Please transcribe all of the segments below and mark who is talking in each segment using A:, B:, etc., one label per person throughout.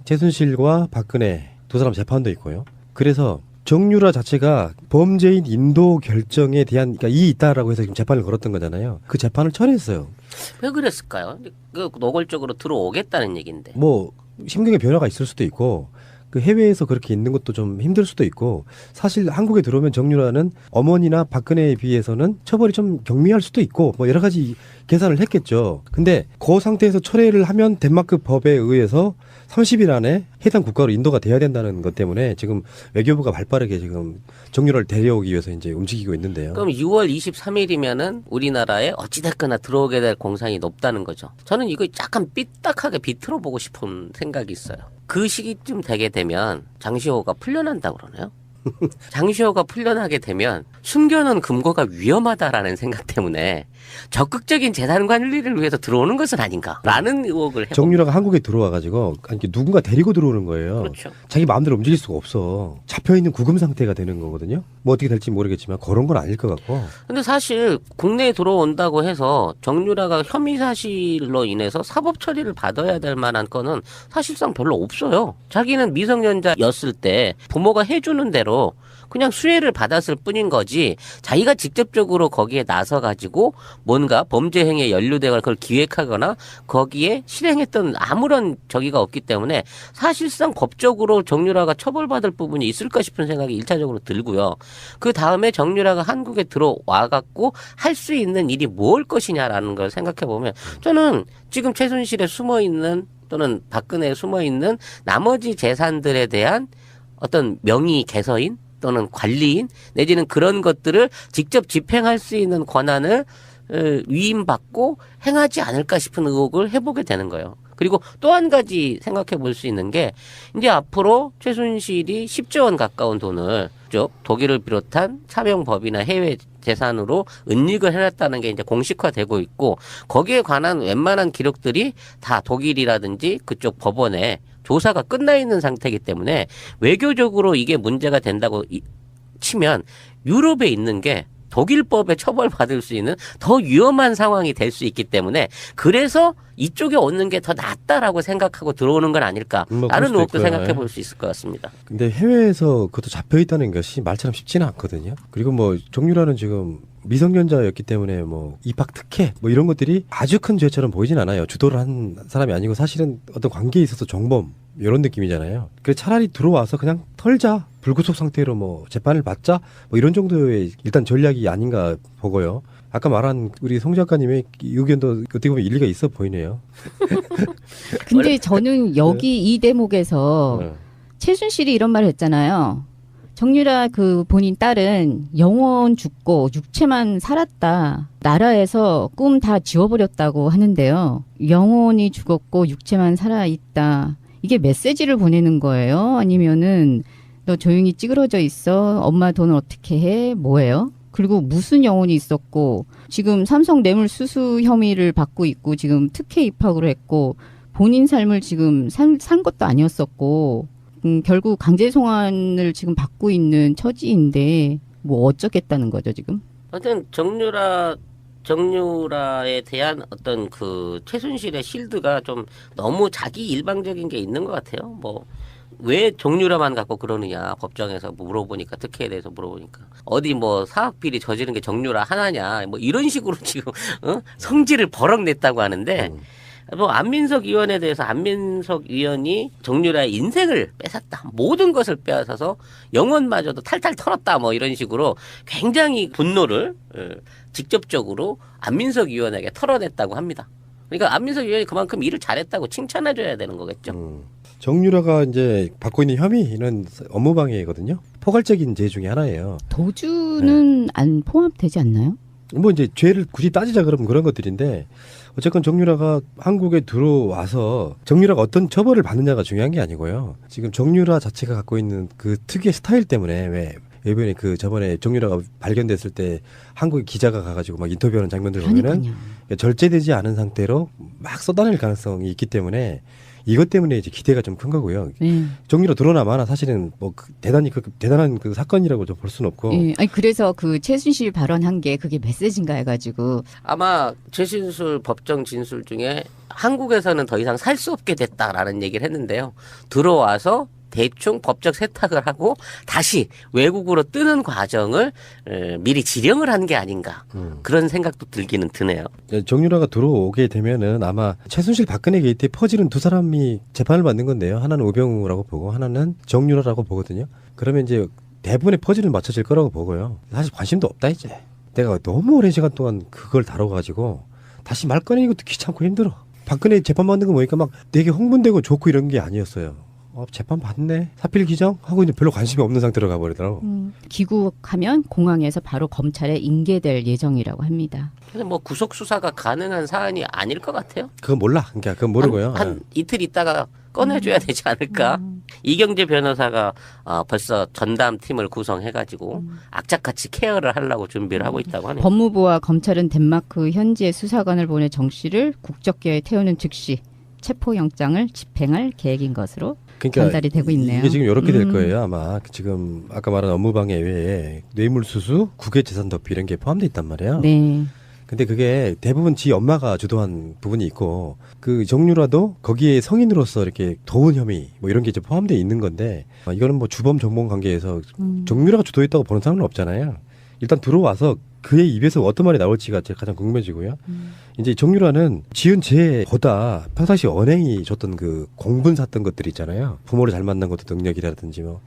A: 최순실과 박근혜 두 사람 재판도 있고요. 그래서 정유라 자체가 범죄인 인도 결정에 대한 그러니까 이의 있다라고 해서 지금 재판을 걸었던 거잖아요. 그 재판을 철회했어요.
B: 왜 그랬을까요? 그 노골적으로 들어오겠다는 얘기인데.
A: 뭐 심경의 변화가 있을 수도 있고 그 해외에서 그렇게 있는 것도 좀 힘들 수도 있고 사실 한국에 들어오면 정유라는 어머니나 박근혜에 비해서는 처벌이 좀 경미할 수도 있고 뭐 여러 가지 계산을 했겠죠. 근데 그 상태에서 철회를 하면 덴마크 법에 의해서 30일 안에 해당 국가로 인도가 돼야 된다는 것 때문에 지금 외교부가 발빠르게 지금 정유라를 데려오기 위해서 이제 움직이고 있는데요.
B: 그럼 6월 23일이면은 우리나라에 어찌됐거나 들어오게 될 공산이 높다는 거죠. 저는 이거 약간 삐딱하게 비틀어 보고 싶은 생각이 있어요. 그 시기쯤 되게 되면 장시호가 풀려난다고 그러나요? 장시호가 풀려나게 되면 숨겨놓은 금고가 위험하다라는 생각 때문에 적극적인 재산 관리를 위해서 들어오는 것은 아닌가라는 의혹을 해봅니다.
A: 정유라가 한국에 들어와가지고 누군가 데리고 들어오는 거예요.
B: 그렇죠.
A: 자기 마음대로 움직일 수가 없어. 잡혀있는 구금 상태가 되는 거거든요. 뭐 어떻게 될지 모르겠지만 그런 건 아닐 것 같고.
B: 근데 사실 국내에 들어온다고 해서 정유라가 혐의 사실로 인해서 사법 처리를 받아야 될 만한 건은 사실상 별로 없어요. 자기는 미성년자였을 때 부모가 해주는 대로 그냥 수혜를 받았을 뿐인 거지 자기가 직접적으로 거기에 나서가지고 뭔가 범죄 행위에 연루되거나 그걸 기획하거나 거기에 실행했던 아무런 저기가 없기 때문에 사실상 법적으로 정유라가 처벌받을 부분이 있을까 싶은 생각이 1차적으로 들고요. 그 다음에 정유라가 한국에 들어와갖고 할 수 있는 일이 뭘 것이냐라는 걸 생각해보면 저는 지금 최순실에 숨어있는 또는 박근혜에 숨어있는 나머지 재산들에 대한 어떤 명의 개서인 또는 관리인 내지는 그런 것들을 직접 집행할 수 있는 권한을 위임받고 행하지 않을까 싶은 의혹을 해보게 되는 거예요. 그리고 또 한 가지 생각해 볼 수 있는 게 이제 앞으로 최순실이 10조 원 가까운 돈을 독일을 비롯한 차명법이나 해외 재산으로 은닉을 해놨다는 게 이제 공식화되고 있고 거기에 관한 웬만한 기록들이 다 독일이라든지 그쪽 법원에 조사가 끝나 있는 상태이기 때문에 외교적으로 이게 문제가 된다고 치면 유럽에 있는 게 독일법에 처벌받을 수 있는 더 위험한 상황이 될 수 있기 때문에 그래서 이쪽에 오는 게 더 낫다라고 생각하고 들어오는 건 아닐까라는 의혹도 생각해 볼 수 있을 것 같습니다.
A: 근데 해외에서 그것도 잡혀 있다는 것이 말처럼 쉽지는 않거든요. 그리고 뭐 정유라는 지금 미성년자였기 때문에 뭐 입학 특혜 뭐 이런 것들이 아주 큰 죄처럼 보이진 않아요. 주도를 한 사람이 아니고 사실은 어떤 관계에 있어서 정범 이런 느낌이잖아요. 그래서 차라리 들어와서 그냥 털자. 불구속 상태로 뭐 재판을 받자. 뭐 이런 정도의 일단 전략이 아닌가 보고요. 아까 말한 우리 송 작가님의 의견도 어떻게 보면 일리가 있어 보이네요.
C: 근데 저는 여기 이 대목에서 최순실이 이런 말을 했잖아요. 정유라 그 본인 딸은 영혼 죽고 육체만 살았다. 나라에서 꿈 다 지워버렸다고 하는데요. 영혼이 죽었고 육체만 살아있다. 이게 메시지를 보내는 거예요? 아니면은 너 조용히 찌그러져 있어? 엄마 돈을 어떻게 해? 뭐예요? 그리고 무슨 영혼이 있었고 지금 삼성 뇌물수수 혐의를 받고 있고 지금 특혜 입학을 했고 본인 삶을 지금 산 것도 아니었었고 결국 강제 송환을 지금 받고 있는 처지인데 뭐 어쩌겠다는 거죠 지금?
B: 하여튼 정유라에 대한 어떤 그 최순실의 실드가 좀 너무 자기 일방적인 게 있는 것 같아요. 뭐 왜 정유라만 갖고 그러느냐 법정에서 물어보니까 특혜에 대해서 물어보니까 어디 뭐 사학비리 저지른 게 정유라 하나냐 뭐 이런 식으로 지금 성질을 버럭 냈다고 하는데 뭐 안민석 의원에 대해서 안민석 의원이 정유라의 인생을 뺏었다 모든 것을 빼앗아서 영혼마저도 탈탈 털었다 뭐 이런 식으로 굉장히 분노를 직접적으로 안민석 의원에게 털어냈다고 합니다. 그러니까 안민석 의원이 그만큼 일을 잘했다고 칭찬해줘야 되는 거겠죠.
A: 정유라가 이제 받고 있는 혐의는 업무방해거든요. 포괄적인 죄 중에 하나예요.
C: 도주는 네. 안 포함되지 않나요?
A: 뭐 이제 죄를 굳이 따지자 그러면 그런 것들인데 어쨌건 정유라가 한국에 들어와서 정유라가 어떤 처벌을 받느냐가 중요한 게 아니고요. 지금 정유라 자체가 갖고 있는 그 특유의 스타일 때문에 왜 이번에 그 저번에 정유라가 발견됐을 때 한국에 기자가 가가지고 막 인터뷰하는 장면들 보면은 절제되지 않은 상태로 막 쏟아낼 가능성이 있기 때문에 이것 때문에 이제 기대가 좀 큰 거고요.
C: 네.
A: 정유라 드러나 마나 사실은 뭐 대단한 그 사건이라고 좀 볼 수는 없고.
C: 예. 아니 그래서 그 최순실 발언한 게 그게 메시지인가 해가지고
B: 아마 최신술 법정 진술 중에 한국에서는 더 이상 살 수 없게 됐다라는 얘기를 했는데요. 들어와서 대충 법적 세탁을 하고 다시 외국으로 뜨는 과정을 미리 지령을 한 게 아닌가 그런 생각도 들기는 드네요.
A: 정유라가 들어오게 되면은 아마 최순실 박근혜 게이트에 퍼지는 두 사람이 재판을 받는 건데요. 하나는 우병우라고 보고 하나는 정유라라고 보거든요. 그러면 이제 대부분의 퍼즐은 맞춰질 거라고 보고요. 사실 관심도 없다 이제. 내가 너무 오랜 시간 동안 그걸 다뤄가지고 다시 말 꺼내는 것도 귀찮고 힘들어. 박근혜 재판 받는 거 보니까 막 되게 흥분되고 좋고 이런 게 아니었어요. 재판 받네. 사필 기정? 하고 이제 별로 관심이 없는 상태로 가버리더라고.
C: 귀국하면 공항에서 바로 검찰에 인계될 예정이라고 합니다.
B: 근데 뭐 구속 수사가 가능한 사안이 아닐 것 같아요.
A: 그건 몰라. 그러니까 그건 모르고요.
B: 한 이틀 있다가 꺼내줘야 되지 않을까. 이경재 변호사가 벌써 전담 팀을 구성해가지고 악착같이 케어를 하려고 준비를 하고 있다고 하네요.
C: 법무부와 검찰은 덴마크 현지의 수사관을 보내 정 씨를 국적계에 태우는 즉시 체포영장을 집행할 계획인 것으로 전달이 되고 있네요.
A: 이게 지금 이렇게 될 거예요. 아마 지금 아까 말한 업무방해 외에 뇌물수수, 국외재산 도피 이런 게 포함되어 있단 말이에요.
C: 네.
A: 근데 그게 대부분 지 엄마가 주도한 부분이 있고 그 정유라도 거기에 성인으로서 이렇게 도운 혐의 뭐 이런 게 이제 포함되어 있는 건데 이거는 뭐 주범 정범 관계에서 정유라가 주도했다고 보는 사람은 없잖아요. 일단 들어와서 그의 입에서 어떤 말이 나올지가 가장 궁금해지고요. 이제 정유라는 지은 죄보다 평상시 언행이 줬던 그 공분 샀던 것들이 있잖아요. 부모를 잘 만난 것도 능력이라든지 뭐.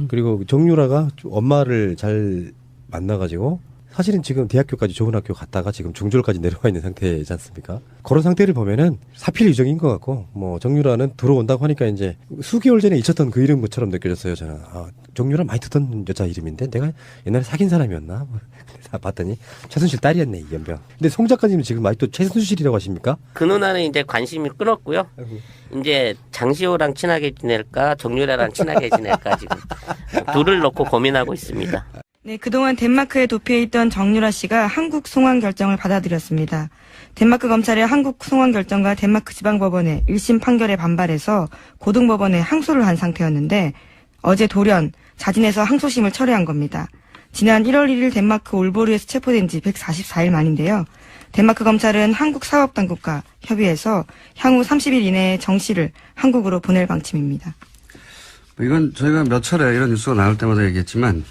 A: 그리고 정유라가 엄마를 잘 만나가지고 사실은 지금 대학교까지 좋은 학교 갔다가 지금 중졸까지 내려와 있는 상태지 않습니까? 그런 상태를 보면은 사필 유정인 것 같고, 뭐 정유라는 들어온다고 하니까 이제 수개월 전에 잊혔던 그 이름처럼 느껴졌어요. 저는 정유라 많이 듣던 여자 이름인데 내가 옛날에 사귄 사람이었나? 봤더니 최순실 딸이었네 이 연병. 근데 송 작가님은 지금 아직도 최순실이라고 하십니까?
B: 그 누나는 이제 관심이 끊었고요. 이제 장시호랑 친하게 지낼까 정유라랑 친하게 지낼까 지금 둘을 놓고 고민하고 있습니다.
D: 네, 그동안 덴마크에 도피해 있던 정유라 씨가 한국 송환 결정을 받아들였습니다. 덴마크 검찰의 한국 송환 결정과 덴마크 지방법원의 1심 판결에 반발해서 고등법원에 항소를 한 상태였는데 어제 돌연 자진해서 항소심을 철회한 겁니다. 지난 1월 1일 덴마크 올보르에서 체포된 지 144일 만인데요. 덴마크 검찰은 한국 사법당국과 협의해서 향후 30일 이내에 정 씨를 한국으로 보낼 방침입니다.
E: 이건 저희가 몇 차례 이런 뉴스가 나올 때마다 얘기했지만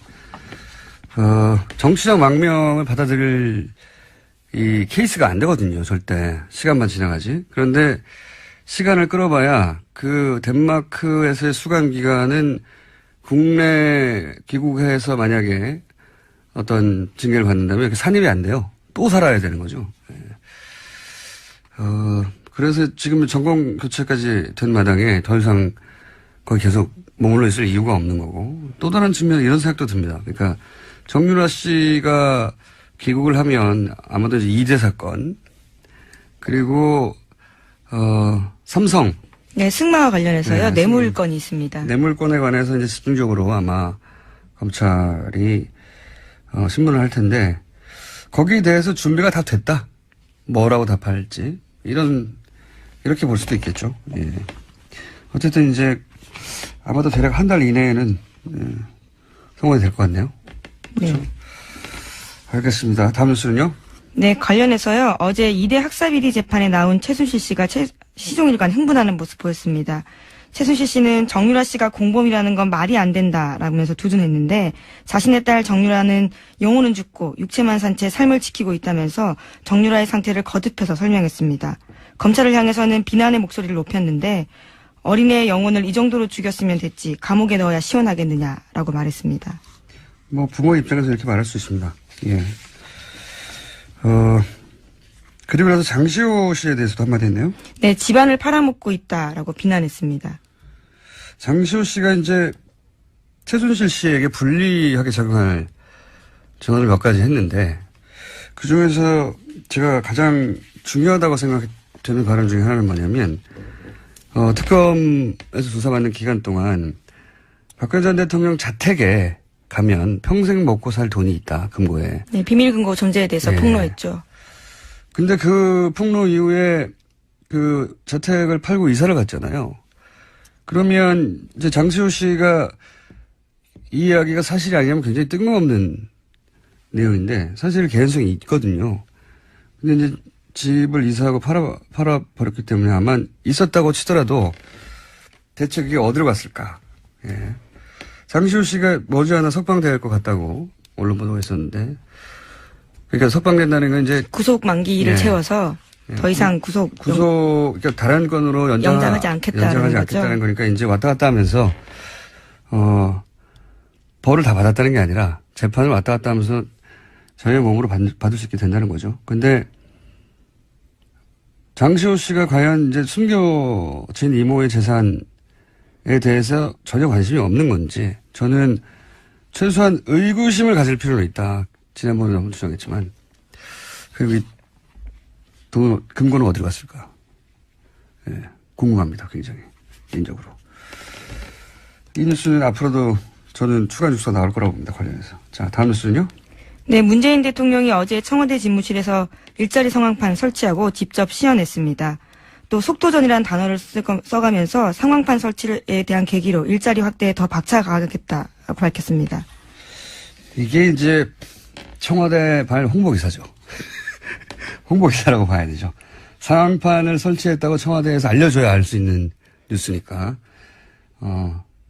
E: 정치적 망명을 받아들일 이 케이스가 안 되거든요. 절대. 시간만 지나가지. 그런데 시간을 끌어봐야 그 덴마크에서의 수감 기간은 국내 귀국해서 만약에 어떤 징계를 받는다면 산입이 안 돼요. 또 살아야 되는 거죠. 그래서 지금 정권 교체까지 된 마당에 더 이상 거기 계속 머물러 있을 이유가 없는 거고 또 다른 측면에 이런 생각도 듭니다. 그러니까 정유라 씨가 귀국을 하면 아마도 이제 2대 사건 그리고 삼성
D: 네, 승마와 관련해서요.
E: 네,
D: 뇌물건이 있습니다.
E: 뇌물건에 관해서 이제 집중적으로 아마 검찰이 신문을 할 텐데 거기에 대해서 준비가 다 됐다. 뭐라고 답할지 이렇게 볼 수도 있겠죠. 예. 어쨌든 이제 아마도 대략 한 달 이내에는 성공이 될 것 같네요. 그렇죠. 네. 알겠습니다. 다음 뉴스는요?
D: 네, 관련해서요. 어제 2대 학사비리 재판에 나온 최순실 씨가 시종일관 흥분하는 모습 보였습니다. 최순실 씨는 정유라 씨가 공범이라는 건 말이 안 된다라면서 두둔했는데 자신의 딸 정유라는 영혼은 죽고 육체만 산 채 삶을 지키고 있다면서 정유라의 상태를 거듭해서 설명했습니다. 검찰을 향해서는 비난의 목소리를 높였는데 어린애의 영혼을 이 정도로 죽였으면 됐지 감옥에 넣어야 시원하겠느냐라고 말했습니다.
E: 뭐 부모 입장에서 이렇게 말할 수 있습니다. 예. 그리고 나서 장시호 씨에 대해서도 한마디 했네요.
D: 네, 집안을 팔아먹고 있다라고 비난했습니다.
E: 장시호 씨가 이제 최순실 씨에게 불리하게 작용할 전화를 몇 가지 했는데 그 중에서 제가 가장 중요하다고 생각되는 발언 중에 하나는 뭐냐면 특검에서 조사받는 기간 동안 박근혜 전 대통령 자택에 가면 평생 먹고 살 돈이 있다. 금고에.
D: 네, 비밀 금고 존재에 대해서
E: 네.
D: 폭로했죠.
E: 근데 그 폭로 이후에 그 저택을 팔고 이사를 갔잖아요. 그러면 이제 장시호 씨가 이 이야기가 사실이 아니면 굉장히 뜬금없는 내용인데 사실 개연성이 있거든요. 근데 이제 집을 이사하고 팔아버렸기 때문에 아마 있었다고 치더라도 대체 그게 어디로 갔을까. 예. 장시호 씨가 머지않아 석방될 것 같다고 언론 보도가 있었는데 그러니까 석방된다는 건 이제
D: 구속 만기를
E: 예.
D: 채워서 더 이상
E: 그러니까 다른 건으로
D: 연장하지 않겠다는
E: 않겠다는 거니까 이제 왔다 갔다 하면서 벌을 다 받았다는 게 아니라 재판을 왔다 갔다 하면서 자유의 몸으로 받을 수 있게 된다는 거죠. 근데 장시호 씨가 과연 이제 숨겨진 이모의 재산에 대해서 전혀 관심이 없는 건지 저는 최소한 의구심을 가질 필요는 있다. 지난번에 너무 주장했지만 그리고 이 금고는 어디로 갔을까? 예, 궁금합니다. 굉장히 개인적으로. 이 뉴스는 앞으로도 저는 추가 뉴스가 나올 거라고 봅니다. 관련해서. 자, 다음 뉴스는요?
D: 네, 문재인 대통령이 어제 청와대 집무실에서 일자리 상황판 설치하고 직접 시연했습니다. 또 속도전이라는 단어를 써가면서 상황판 설치에 대한 계기로 일자리 확대에 더 박차 가겠다고 밝혔습니다.
E: 이게 이제 청와대 발 홍보기사죠. 홍보기사라고 봐야 되죠. 상황판을 설치했다고 청와대에서 알려줘야 알 수 있는 뉴스니까.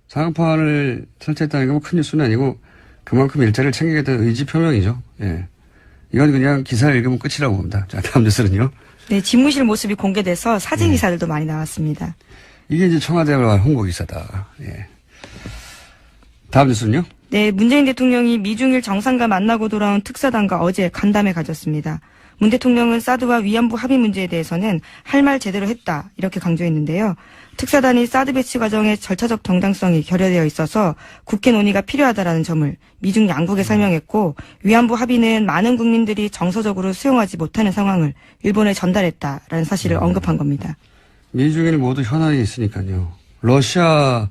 E: 상황판을 설치했다는 게 뭐 큰 뉴스는 아니고 그만큼 일자리를 챙기겠다는 의지 표명이죠. 예. 이건 그냥 기사를 읽으면 끝이라고 봅니다. 자, 다음 뉴스는요.
D: 네, 집무실 모습이 공개돼서 사진 기사들도 많이 나왔습니다.
E: 이게 이제 청와대 발 홍보기사다. 예. 다음 뉴스는요.
D: 네, 문재인 대통령이 미중일 정상과 만나고 돌아온 특사단과 어제 간담회 가졌습니다. 문 대통령은 사드와 위안부 합의 문제에 대해서는 할 말 제대로 했다 이렇게 강조했는데요. 특사단이 사드 배치 과정의 절차적 정당성이 결여되어 있어서 국회 논의가 필요하다라는 점을 미중 양국에 설명했고 위안부 합의는 많은 국민들이 정서적으로 수용하지 못하는 상황을 일본에 전달했다라는 사실을 언급한 겁니다.
E: 미중일 모두 현안이 있으니까요. 러시아에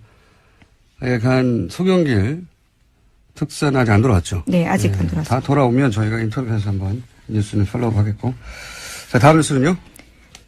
E: 간 송영길 특사는 아직 안 돌아왔죠?
D: 네, 아직 안 돌아왔습니다.
E: 다 돌아오면 저희가 인터뷰해서 한번 뉴스는 팔로우 하겠고. 자, 다음 뉴스는요?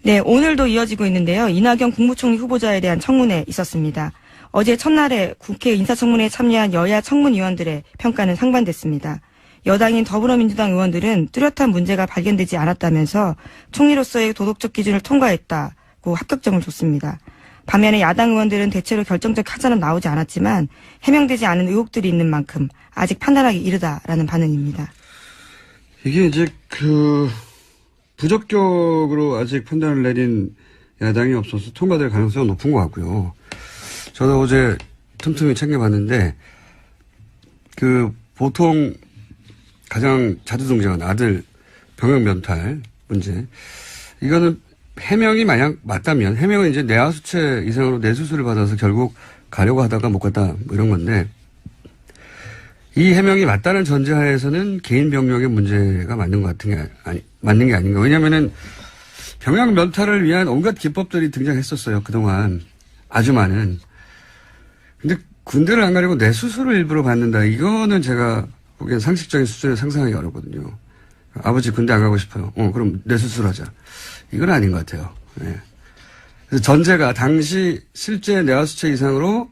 D: 네, 오늘도 이어지고 있는데요. 이낙연 국무총리 후보자에 대한 청문회 있었습니다. 어제 첫날에 국회 인사청문회에 참여한 여야 청문위원들의 평가는 상반됐습니다. 여당인 더불어민주당 의원들은 뚜렷한 문제가 발견되지 않았다면서 총리로서의 도덕적 기준을 통과했다고 합격점을 줬습니다. 반면에 야당 의원들은 대체로 결정적 하자는 나오지 않았지만 해명되지 않은 의혹들이 있는 만큼 아직 판단하기 이르다라는 반응입니다.
E: 이게 이제 부적격으로 아직 판단을 내린 야당이 없어서 통과될 가능성은 높은 것 같고요. 저도 어제 틈틈이 챙겨봤는데 보통 가장 자주 등장하는 아들 병역 면탈 문제 이거는 해명이 만약 맞다면 해명은 이제 내하수체 이상으로 뇌수술을 받아서 결국 가려고 하다가 못 갔다 뭐 이런 건데 이 해명이 맞다는 전제하에서는 개인 병력의 문제가 맞는 게 아닌가. 왜냐면은 병역 면탈을 위한 온갖 기법들이 등장했었어요. 그동안 아주 많은. 근데 군대를 안 가려고 뇌수술을 일부러 받는다. 이거는 제가 보기엔 상식적인 수준에 상상하기 어렵거든요. 아버지 군대 안 가고 싶어요. 그럼 뇌수술 하자. 이건 아닌 것 같아요. 네. 그래서 전제가 당시 실제 뇌하수체 이상으로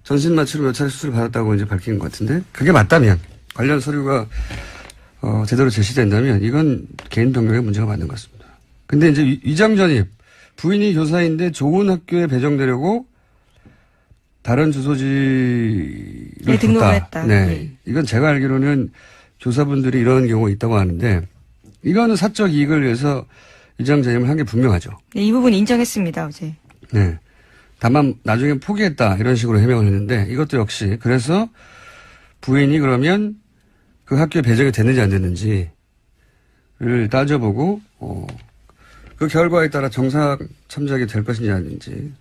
E: 전신 마취로 몇 차례 수술을 받았다고 이제 밝힌 것 같은데 그게 맞다면 관련 서류가 제대로 제시된다면 이건 개인 병력의 문제가 맞는 것 같습니다. 근데 이제 위장 전입 부인이 교사인데 좋은 학교에 배정되려고 다른 주소지를
D: 등록을 했다.
E: 네.
D: 네.
E: 이건 제가 알기로는 교사분들이 이런 경우가 있다고 하는데 이거는 사적 이익을 위해서 위장 전입을 한 게 분명하죠.
D: 네, 이 부분 인정했습니다, 어제.
E: 네. 다만 나중에 포기했다 이런 식으로 해명을 했는데 이것도 역시 그래서 부인이 그러면 그 학교에 배정이 됐는지 안 됐는지를 따져보고 그 결과에 따라 정상 참작이 될 것인지 아닌지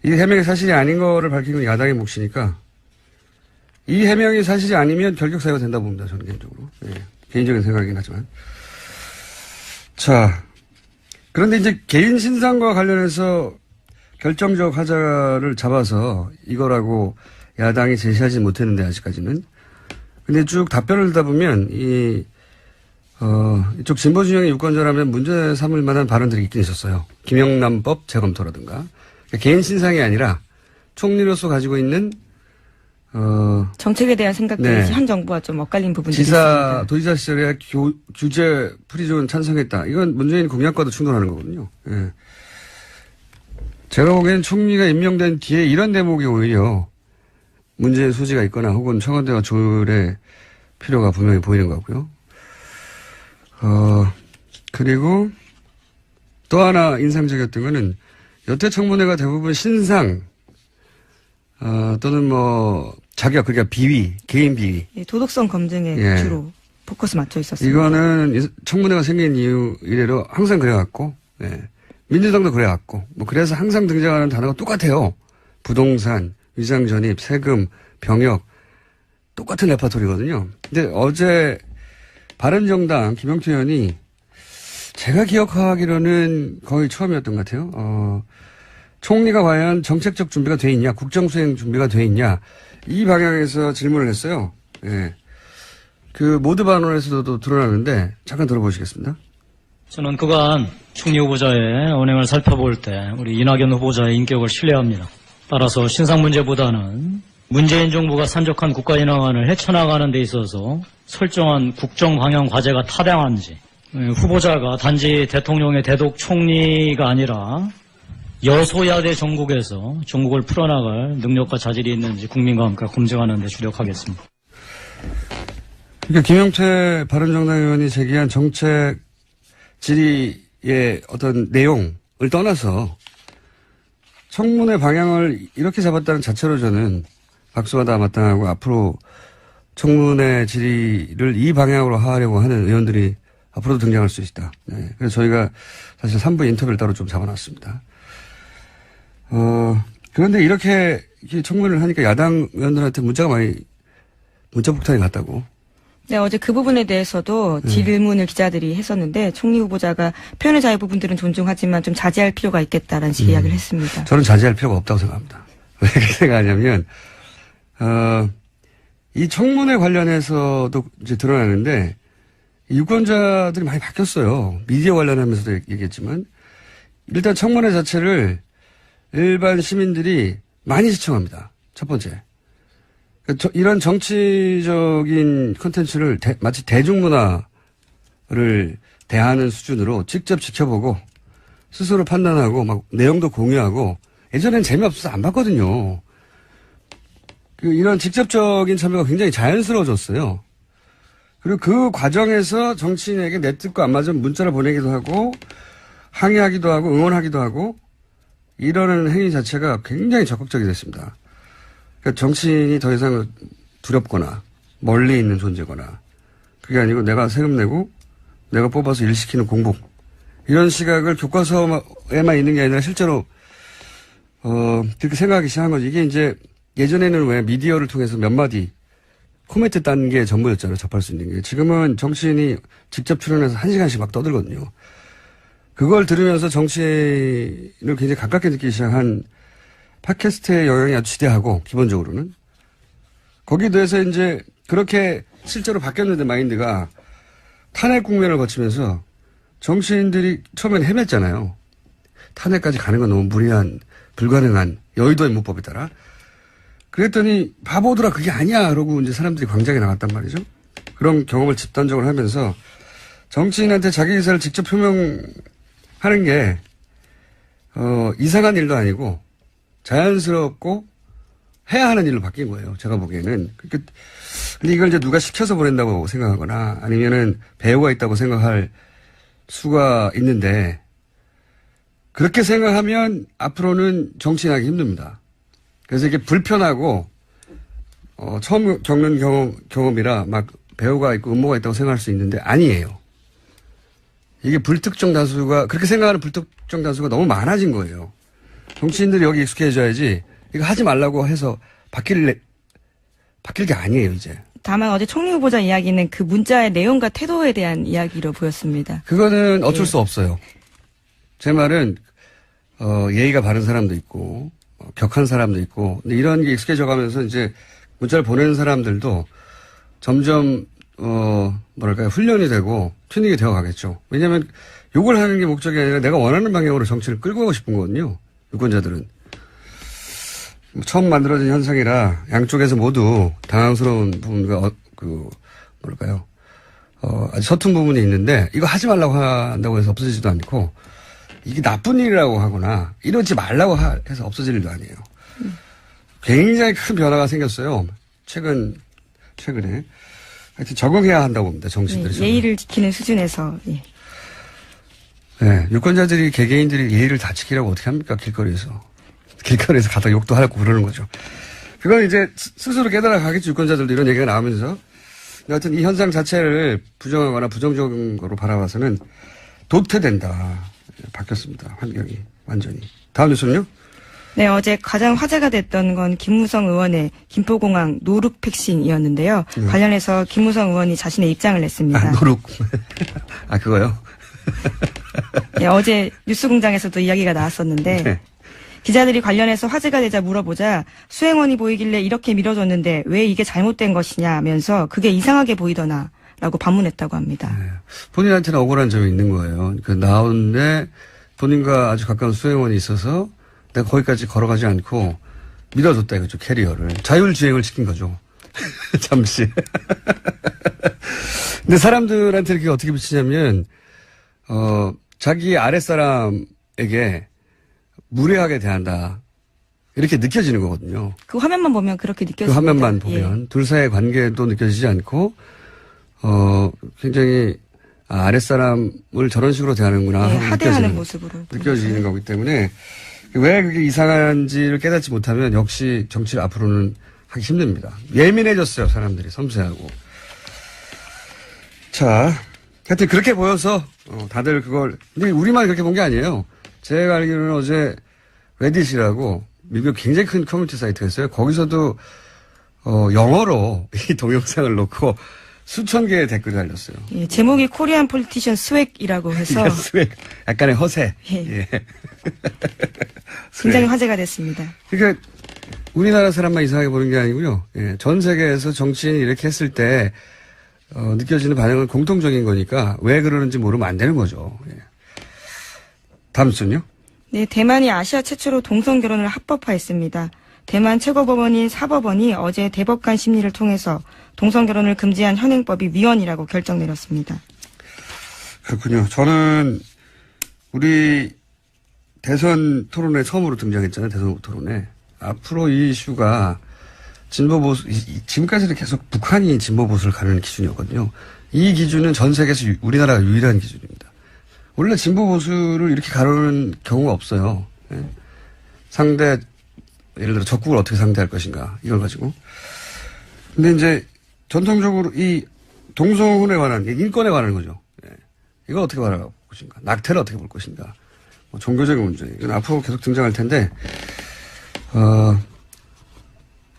E: 이 해명이 사실이 아닌 거를 밝히는 건 야당의 몫이니까 이 해명이 사실이 아니면 결격 사유가 된다고 봅니다. 저는 개인적으로. 네. 개인적인 생각이긴 하지만. 자, 그런데 이제 개인 신상과 관련해서 결정적 하자를 잡아서 이거라고 야당이 제시하지 못했는데 아직까지는. 근데 쭉 답변을 듣다 보면 이쪽 진보 진영의 유권자라면 문제 삼을 만한 발언들이 있긴 있었어요. 김영란법 재검토라든가. 그러니까 개인 신상이 아니라 총리로서 가지고 있는
D: 정책에 대한 생각들이
E: 네.
D: 현 정부와 좀 엇갈린 부분들이 있습니다.
E: 도지사 시절에 규제 프리존 찬성했다. 이건 문재인 공약과도 충돌하는 거거든요. 예. 제가 보기엔 총리가 임명된 뒤에 이런 대목이 오히려 문제의 소지가 있거나 혹은 청와대와 조율의 필요가 분명히 보이는 거고요. 그리고 또 하나 인상적이었던 거는 여태 청문회가 대부분 신상, 또는 뭐 자격, 그러니까 비위, 개인 비위.
D: 예, 도덕성 검증에
E: 예.
D: 주로 포커스 맞춰 있었습니다.
E: 이거는 청문회가 생긴 이후 이래로 항상 그래왔고, 예. 민주당도 그래왔고, 뭐 그래서 항상 등장하는 단어가 똑같아요. 부동산, 위장전입, 세금, 병역, 똑같은 레파토리거든요. 근데 어제 바른정당 김영태 의원이 제가 기억하기로는 거의 처음이었던 것 같아요. 총리가 과연 정책적 준비가 돼 있냐, 국정수행 준비가 돼 있냐, 이 방향에서 질문을 했어요. 예. 그 모두 반론에서도 드러나는데 잠깐 들어보시겠습니다.
F: 저는 그간 총리 후보자의 언행을 살펴볼 때 우리 이낙연 후보자의 인격을 신뢰합니다. 따라서 신상 문제보다는 문재인 정부가 산적한 국가인왕안을 헤쳐나가는 데 있어서 설정한 국정 방향 과제가 타당한지, 후보자가 단지 대통령의 대독 총리가 아니라 여소야대 전국에서 전국을 풀어나갈 능력과 자질이 있는지 국민과 함께 검증하는 데 주력하겠습니다.
E: 그러니까 김영태 바른정당 의원이 제기한 정책 질의의 어떤 내용을 떠나서 청문회 방향을 이렇게 잡았다는 자체로 저는 박수받아 마땅하고 앞으로 청문회 질의를 이 방향으로 하려고 하는 의원들이 앞으로도 등장할 수 있다. 네. 그래서 저희가 사실 3부 인터뷰를 따로 좀 잡아놨습니다. 그런데 이렇게 청문회를 하니까 야당 의원들한테 문자 폭탄이 갔다고.
D: 네, 어제 그 부분에 대해서도 질문을 기자들이 했었는데 총리 후보자가 표현의 자유 부분들은 존중하지만 좀 자제할 필요가 있겠다라는 식의 이야기를 했습니다.
E: 저는 자제할 필요가 없다고 생각합니다. 왜 그렇게 생각하냐면 이 청문회 관련해서도 이제 드러나는데 유권자들이 많이 바뀌었어요. 미디어 관련하면서도 얘기했지만 일단 청문회 자체를 일반 시민들이 많이 시청합니다. 첫 번째. 이런 정치적인 콘텐츠를 마치 대중문화를 대하는 수준으로 직접 지켜보고 스스로 판단하고 막 내용도 공유하고 예전엔 재미없어서 안 봤거든요. 이런 직접적인 참여가 굉장히 자연스러워졌어요. 그리고 그 과정에서 정치인에게 내 뜻과 안 맞으면 문자를 보내기도 하고 항의하기도 하고 응원하기도 하고 이러는 행위 자체가 굉장히 적극적이 됐습니다. 그러니까 정치인이 더 이상 두렵거나 멀리 있는 존재거나 그게 아니고 내가 세금 내고 내가 뽑아서 일 시키는 공복 이런 시각을 교과서에만 있는 게 아니라 실제로 그렇게 생각하기 시작한 거지. 이게 이제 예전에는 왜 미디어를 통해서 몇 마디 코멘트 딴 게 전부였잖아요. 접할 수 있는 게. 지금은 정치인이 직접 출연해서 1시간씩 막 떠들거든요. 그걸 들으면서 정치인을 굉장히 가깝게 느끼기 시작한 팟캐스트의 영향이 아주 지대하고 기본적으로는 거기에 대해서 이제 그렇게 실제로 바뀌었는데 마인드가 탄핵 국면을 거치면서 정치인들이 처음엔 헤맸잖아요. 탄핵까지 가는 건 너무 무리한 불가능한 여의도의 문법에 따라 그랬더니 바보들아 그게 아니야 그러고 이제 사람들이 광장에 나갔단 말이죠. 그런 경험을 집단적으로 하면서 정치인한테 자기 의사를 직접 표명하는 게 이상한 일도 아니고 자연스럽고 해야 하는 일로 바뀐 거예요. 제가 보기에는. 근데 이걸 이제 누가 시켜서 보낸다고 생각하거나 아니면은 배우가 있다고 생각할 수가 있는데 그렇게 생각하면 앞으로는 정치인하기 힘듭니다. 그래서 이게 불편하고 처음 겪는 경험이라 막 배우가 있고 음모가 있다고 생각할 수 있는데 아니에요. 이게 불특정 다수가 그렇게 생각하는 불특정 다수가 너무 많아진 거예요. 정치인들이 여기 익숙해져야지 이거 하지 말라고 해서 바뀔 게 아니에요 이제. 다만
D: 어제 총리 후보자 이야기는 그 문자의 내용과 태도에 대한 이야기로 보였습니다.
E: 그거는 어쩔 수 없어요. 제 말은 예의가 바른 사람도 있고 격한 사람도 있고 근데 이런 게 익숙해져 가면서 이제 문자를 보내는 사람들도 점점 뭐랄까요 훈련이 되고 튜닝이 되어 가겠죠. 왜냐하면 욕을 하는 게 목적이 아니라 내가 원하는 방향으로 정치를 끌고 가고 싶은 거거든요. 유권자들은. 처음 만들어진 현상이라 양쪽에서 모두 당황스러운 부분과 뭐랄까요. 아주 서툰 부분이 있는데 이거 하지 말라고 한다고 해서 없어지지도 않고 이게 나쁜 일이라고 하거나 이러지 말라고 해서 없어질 일도 아니에요. 굉장히 큰 변화가 생겼어요. 최근에. 하여튼 적응해야 한다고 봅니다. 정치인들이.
D: 예의를 지키는 수준에서. 예.
E: 네, 유권자들이 개개인들이 예의를 다 지키라고 어떻게 합니까? 길거리에서 가다 욕도 하고 그러는 거죠. 그건 이제 스스로 깨달아 가겠죠. 유권자들도 이런 얘기가 나오면서. 하여튼 이 현상 자체를 부정하거나 부정적인 거로 바라봐서는 도태된다. 바뀌었습니다. 환경이 완전히. 다음 뉴스는요?
D: 네, 어제 가장 화제가 됐던 건 김무성 의원의 김포공항 노룩 픽싱이었는데요. 관련해서 김무성 의원이 자신의 입장을 냈습니다.
E: 노룩. 그거요?
D: 네, 어제 뉴스공장에서도 이야기가 나왔었는데
E: 네.
D: 기자들이 관련해서 화제가 되자 물어보자 수행원이 보이길래 이렇게 밀어줬는데 왜 이게 잘못된 것이냐면서 그게 이상하게 보이더나 라고 반문했다고 합니다.
E: 네. 본인한테는 억울한 점이 있는 거예요. 나오는데 본인과 아주 가까운 수행원이 있어서 내가 거기까지 걸어가지 않고 밀어줬다 이거죠. 캐리어를. 자율주행을 시킨 거죠. 잠시. 근데 사람들한테 그게 어떻게 비치냐면 자기 아랫사람에게 무례하게 대한다. 이렇게 느껴지는 거거든요.
D: 그 화면만 보면 그렇게 느껴집니다.
E: 그 화면만 보면 둘 사이의 관계도 느껴지지 않고 굉장히 아랫사람을 저런 식으로 대하는구나 하고
D: 하대하는 모습으로
E: 느껴지는 거기 때문에 왜 그게 이상한지를 깨닫지 못하면 역시 정치를 앞으로는 하기 힘듭니다. 예민해졌어요. 사람들이 섬세하고. 자, 하여튼 그렇게 보여서 다들 그걸 근데 우리만 그렇게 본 게 아니에요. 제가 알기로는 어제 레딧이라고 미국 굉장히 큰 커뮤니티 사이트가 있어요. 거기서도 영어로 이 동영상을 놓고 수천 개의 댓글이 달렸어요.
D: 예, 제목이 코리안 폴리티션 스웩이라고 해서
E: 스웩. 약간의 허세.
D: 예. 굉장히 화제가 됐습니다.
E: 그러니까 우리나라 사람만 이상하게 보는 게 아니고요. 예, 전 세계에서 정치인이 이렇게 했을 때 느껴지는 반응은 공통적인 거니까 왜 그러는지 모르면 안 되는 거죠. 예. 다음 순요?
D: 네, 대만이 아시아 최초로 동성 결혼을 합법화했습니다. 대만 최고법원인 사법원이 어제 대법관 심리를 통해서 동성 결혼을 금지한 현행법이 위헌이라고 결정 내렸습니다.
E: 그렇군요. 저는 우리 대선 토론회 처음으로 등장했잖아요. 대선 토론회. 앞으로 이 이슈가 진보 보수, 지금까지는 계속 북한이 진보 보수를 가르는 기준이었거든요. 이 기준은 전 세계에서 우리나라가 유일한 기준입니다. 원래 진보 보수를 이렇게 가르는 경우가 없어요. 예. 예를 들어 적국을 어떻게 상대할 것인가 이걸 가지고. 근데 이제 전통적으로 이 동성혼에 관한 인권에 관한 거죠. 예. 이걸 어떻게 바라볼 것인가, 낙태를 어떻게 볼 것인가, 뭐 종교적인 문제 이건 앞으로 계속 등장할 텐데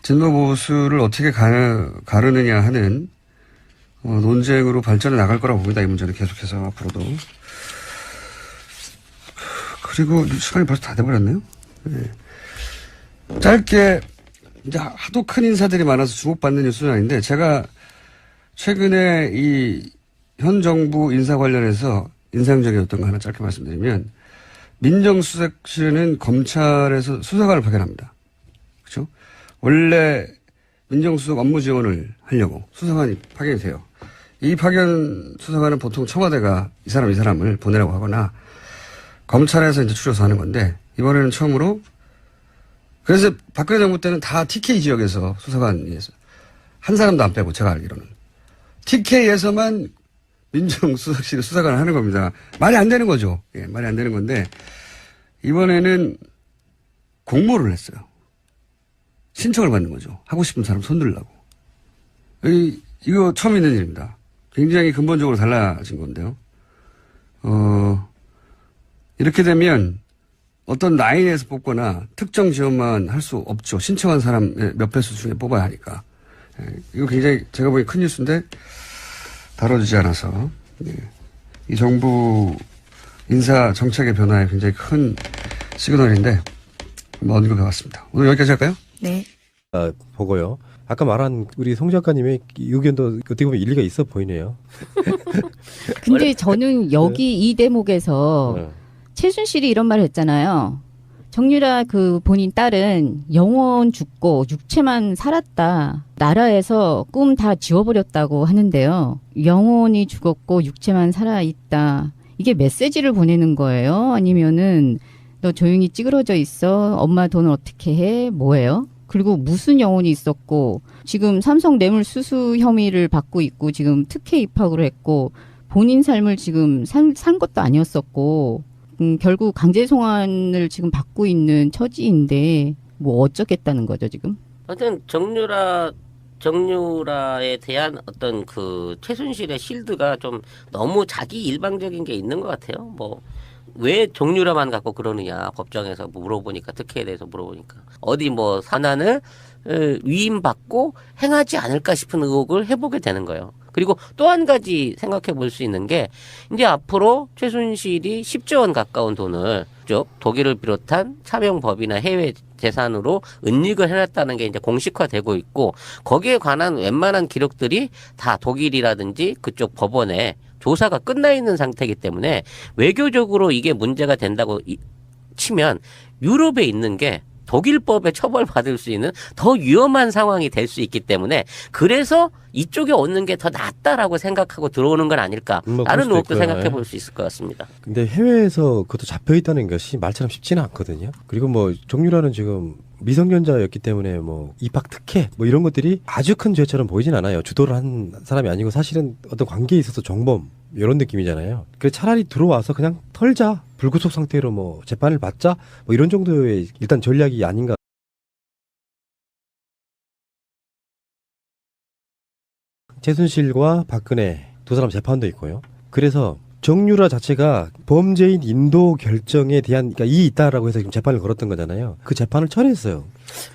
E: 진보 보수를 어떻게 가르느냐 하는 논쟁으로 발전해 나갈 거라고 봅니다. 이 문제는 계속해서 앞으로도. 그리고 시간이 벌써 다 돼버렸네요. 네. 짧게 이제 하도 큰 인사들이 많아서 주목받는 뉴스는 아닌데 제가 최근에 이 현 정부 인사 관련해서 인상적이었던 거 하나 짧게 말씀드리면 민정수석실에는 검찰에서 수사관을 파견합니다. 그렇죠? 원래 민정수석 업무 지원을 하려고 수사관이 파견이 돼요. 이 파견 수사관은 보통 청와대가 이 사람을 보내라고 하거나 검찰에서 이제 추려서 하는 건데 이번에는 처음으로 그래서 박근혜 정부 때는 다 TK 지역에서 수사관이었어요. 한 사람도 안 빼고 제가 알기로는. TK에서만 민정수석실에 수사관을 하는 겁니다. 말이 안 되는 거죠. 예, 말이 안 되는 건데 이번에는 공모를 했어요. 신청을 받는 거죠. 하고 싶은 사람 손들라고. 이거 처음 있는 일입니다. 굉장히 근본적으로 달라진 건데요. 이렇게 되면 어떤 라인에서 뽑거나 특정 지원만 할 수 없죠. 신청한 사람 몇 배수 중에 뽑아야 하니까. 이거 굉장히 제가 보기엔 큰 뉴스인데 다뤄지지 않아서 이 정부 인사 정책의 변화에 굉장히 큰 시그널인데 한번 언급해 봤습니다. 오늘 여기까지 할까요?
D: 네.
A: 보고요. 아까 말한 우리 송 작가님의 의견도 어떻게 보면 일리가 있어 보이네요.
C: 근데 저는 여기 이 대목에서
A: 네.
C: 최순실이 이런 말을 했잖아요. 정유라 그 본인 딸은 영혼 죽고 육체만 살았다. 나라에서 꿈 다 지워버렸다고 하는데요. 영혼이 죽었고 육체만 살아있다. 이게 메시지를 보내는 거예요? 아니면은 너 조용히 찌그러져 있어? 엄마 돈을 어떻게 해? 뭐예요? 그리고 무슨 영혼이 있었고 지금 삼성 뇌물수수 혐의를 받고 있고 지금 특혜 입학을 했고 본인 삶을 지금 산 것도 아니었었고 결국 강제 송환을 지금 받고 있는 처지인데 뭐 어쩌겠다는 거죠 지금?
B: 하여튼 정유라에 대한 어떤 그 최순실의 실드가 좀 너무 자기 일방적인 게 있는 것 같아요. 뭐 왜 정유라만 갖고 그러느냐 법정에서 물어보니까 특혜에 대해서 물어보니까 어디 뭐 산안을 위임받고 행하지 않을까 싶은 의혹을 해보게 되는 거예요. 그리고 또 한 가지 생각해 볼 수 있는 게 이제 앞으로 최순실이 10조 원 가까운 돈을 쭉 독일을 비롯한 차명법이나 해외 재산으로 은닉을 해놨다는 게 이제 공식화되고 있고 거기에 관한 웬만한 기록들이 다 독일이라든지 그쪽 법원에 조사가 끝나 있는 상태이기 때문에 외교적으로 이게 문제가 된다고 치면 유럽에 있는 게 독일법에 처벌받을 수 있는 더 위험한 상황이 될 수 있기 때문에 그래서 이쪽에 오는 게 더 낫다라고 생각하고 들어오는 건 아닐까라는 의혹도 생각해 볼 수 있을 것 같습니다.
A: 근데 해외에서 그것도 잡혀 있다는 것이 말처럼 쉽지는 않거든요. 그리고 뭐 정유라는 지금 미성년자였기 때문에 뭐 입학 특혜 뭐 이런 것들이 아주 큰 죄처럼 보이진 않아요. 주도를 한 사람이 아니고 사실은 어떤 관계에 있어서 정범 이런 느낌이잖아요. 그래서 차라리 들어와서 그냥 털자. 불구속 상태로 뭐 재판을 받자. 뭐 이런 정도의 일단 전략이 아닌가. 최순실과 박근혜 두 사람 재판도 있고요. 그래서 정유라 자체가 범죄인 인도 결정에 대한 그러니까 이의 있다라고 해서 지금 재판을 걸었던 거잖아요. 그 재판을 철회했어요.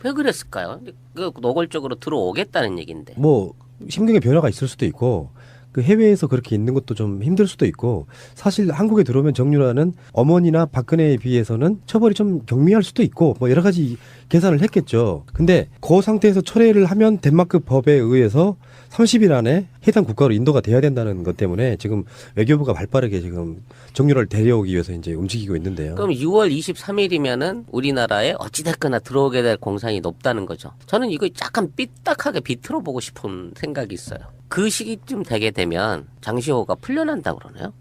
B: 왜 그랬을까요? 그 노골적으로 들어오겠다는 얘기인데.
A: 뭐 심경의 변화가 있을 수도 있고 그 해외에서 그렇게 있는 것도 좀 힘들 수도 있고 사실 한국에 들어오면 정유라는 어머니나 박근혜에 비해서는 처벌이 좀 경미할 수도 있고 뭐 여러 가지 계산을 했겠죠. 근데 그 상태에서 철회를 하면 덴마크 법에 의해서 30일 안에 해당 국가로 인도가 돼야 된다는 것 때문에 지금 외교부가 발빠르게 지금 정유라를 데려오기 위해서 이제 움직이고 있는데요.
B: 그럼 6월 23일이면은 우리나라에 어찌됐거나 들어오게 될 공산이 높다는 거죠. 저는 이거 약간 삐딱하게 비틀어 보고 싶은 생각이 있어요. 그 시기쯤 되게 되면 장시호가 풀려난다 그러나요?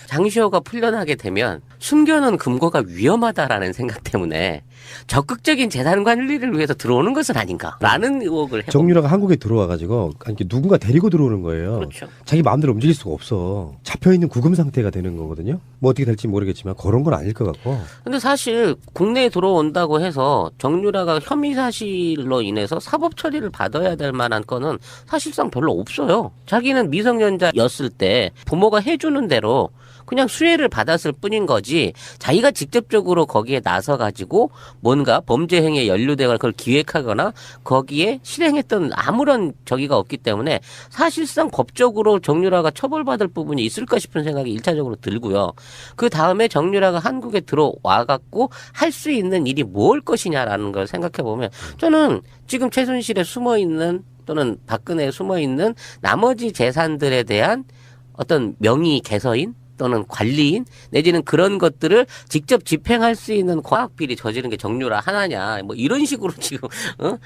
B: 장시호가 풀려나게 되면 숨겨놓은 금고가 위험하다라는 생각 때문에 적극적인 재산 관리를 위해서 들어오는 것은 아닌가라는 의혹을 해봅니다.
A: 정유라가 한국에 들어와가지고 누군가 데리고 들어오는 거예요.
B: 그렇죠.
A: 자기 마음대로 움직일 수가 없어. 잡혀있는 구금 상태가 되는 거거든요. 뭐 어떻게 될지 모르겠지만 그런 건 아닐 것 같고.
B: 근데 사실 국내에 들어온다고 해서 정유라가 혐의 사실로 인해서 사법 처리를 받아야 될 만한 건은 사실상 별로 없어요. 자기는 미성년자였을 때 부모가 해주는 대로 그냥 수혜를 받았을 뿐인 거지 자기가 직접적으로 거기에 나서 가지고 뭔가 범죄 행위에 연루되거나 그걸 기획하거나 거기에 실행했던 아무런 적의가 없기 때문에 사실상 법적으로 정유라가 처벌받을 부분이 있을까 싶은 생각이 1차적으로 들고요. 그 다음에 정유라가 한국에 들어와 갖고 할 수 있는 일이 뭘 것이냐라는 걸 생각해 보면 저는 지금 최순실에 숨어 있는 또는 박근혜에 숨어 있는 나머지 재산들에 대한 어떤 명의 개서인 또는 관리인 내지는 그런 것들을 직접 집행할 수 있는 과학비리 저지른 게 정유라 하나냐 뭐 이런 식으로 지금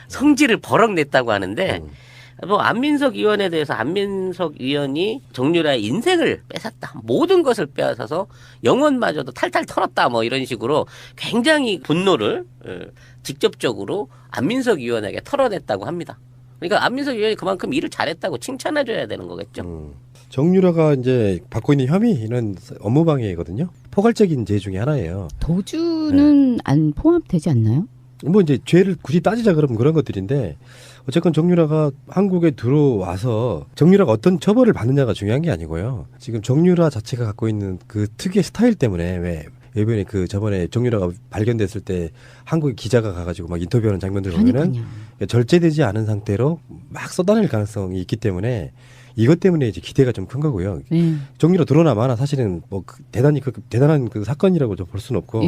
B: 성질을 버럭 냈다고 하는데 뭐 안민석 의원에 대해서 안민석 의원이 정유라의 인생을 뺏었다 모든 것을 빼앗아서 영혼마저도 탈탈 털었다 뭐 이런 식으로 굉장히 분노를 직접적으로 안민석 의원에게 털어냈다고 합니다. 그러니까 안민석 의원이 그만큼 일을 잘했다고 칭찬해줘야 되는 거겠죠.
A: 정유라가 이제 받고 있는 혐의는 업무방해거든요. 포괄적인 죄 중에 하나예요.
C: 도주는 안 포함되지 않나요?
A: 뭐 이제 죄를 굳이 따지자 그러면 그런 것들인데 어쨌건 정유라가 한국에 들어와서 정유라가 어떤 처벌을 받느냐가 중요한 게 아니고요. 지금 정유라 자체가 갖고 있는 그 특유의 스타일 때문에 왜 이번에 그 저번에 정유라가 발견됐을 때 한국에 기자가 가가지고 막 인터뷰하는 장면들 보면은 절제되지 않은 상태로 막 쏟아낼 가능성이 있기 때문에 이것 때문에 이제 기대가 좀 큰 거고요. 정유라 드러나마나 사실은 뭐 대단한 그 사건이라고 좀 볼 수는 없고.